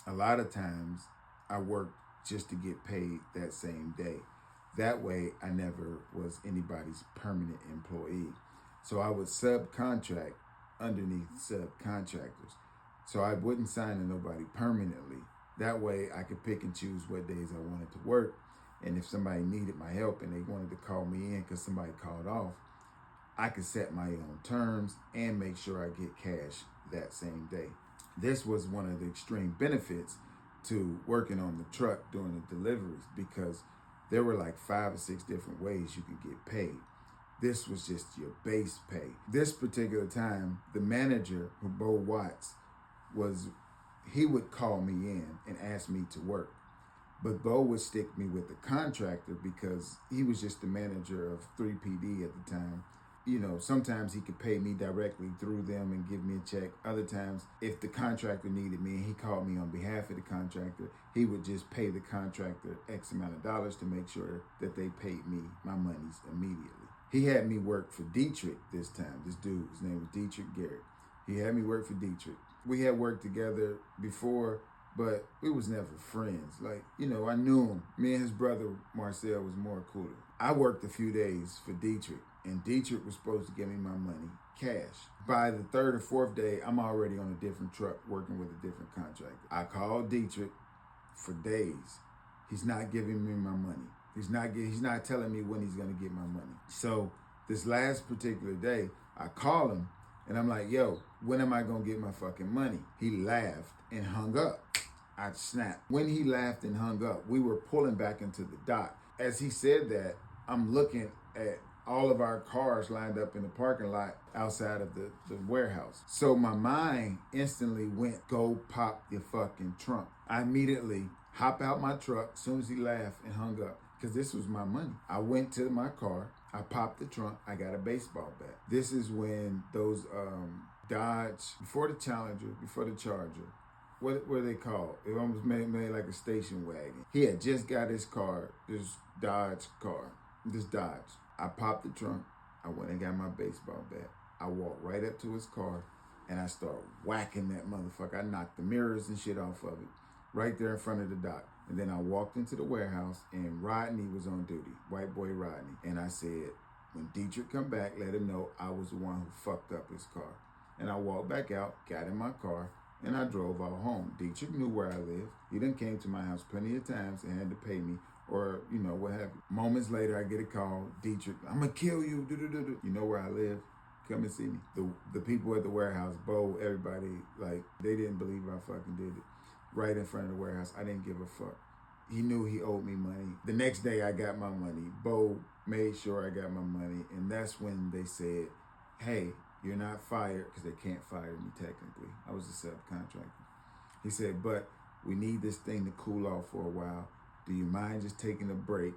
A lot of times I worked just to get paid that same day. That way I never was anybody's permanent employee. So I would subcontract underneath subcontractors. So I wouldn't sign to nobody permanently. That way I could pick and choose what days I wanted to work. And if somebody needed my help and they wanted to call me in because somebody called off, I could set my own terms and make sure I get cash that same day. This was one of the extreme benefits to working on the truck doing the deliveries, because there were like 5 or 6 different ways you could get paid. This was just your base pay. This particular time, the manager, who Bo Watts, he would call me in and ask me to work. But Bo would stick me with the contractor because he was just the manager of 3PD at the time. You know, sometimes he could pay me directly through them and give me a check. Other times, if the contractor needed me and he called me on behalf of the contractor, he would just pay the contractor X amount of dollars to make sure that they paid me my monies immediately. He had me work for Dietrich this time. This dude, his name was Dietrich Garrett. He had me work for Dietrich. We had worked together before, but we was never friends. Like, you know, I knew him. Me and his brother, Marcel, was more cooler. I worked a few days for Dietrich, and Dietrich was supposed to give me my money cash. By the 3rd or 4th day, I'm already on a different truck working with a different contractor. I called Dietrich for days. He's not giving me my money. He's not telling me when he's gonna get my money. So this last particular day, I call him and I'm like, yo, when am I gonna get my fucking money? He laughed and hung up. I snapped. When he laughed and hung up, we were pulling back into the dock. As he said that, I'm looking at all of our cars lined up in the parking lot outside of the warehouse. So my mind instantly went, go pop your fucking trunk. I immediately hop out my truck as soon as he laughed and hung up, because this was my money. I went to my car, I popped the trunk, I got a baseball bat. This is when those Dodge, before the Challenger, before the Charger, what were they called? It almost made like a station wagon. He had just got his car, this Dodge. I popped the trunk, I went and got my baseball bat. I walked right up to his car and I started whacking that motherfucker. I knocked the mirrors and shit off of it right there in front of the dock. And then I walked into the warehouse and Rodney was on duty, white boy Rodney. And I said, when Dietrich come back, let him know I was the one who fucked up his car. And I walked back out, got in my car, and I drove out home. Dietrich knew where I lived. He done came to my house plenty of times and had to pay me, or, you know, what have you. Moments later, I get a call, Dietrich, I'm gonna kill you, You know where I live? Come and see me. The people at the warehouse, Bo, everybody, like, they didn't believe I fucking did it. Right in front of the warehouse, I didn't give a fuck. He knew he owed me money. The next day, I got my money. Bo made sure I got my money, and that's when they said, hey, you're not fired, because they can't fire me technically. I was a subcontractor. He said, but we need this thing to cool off for a while. Do you mind just taking a break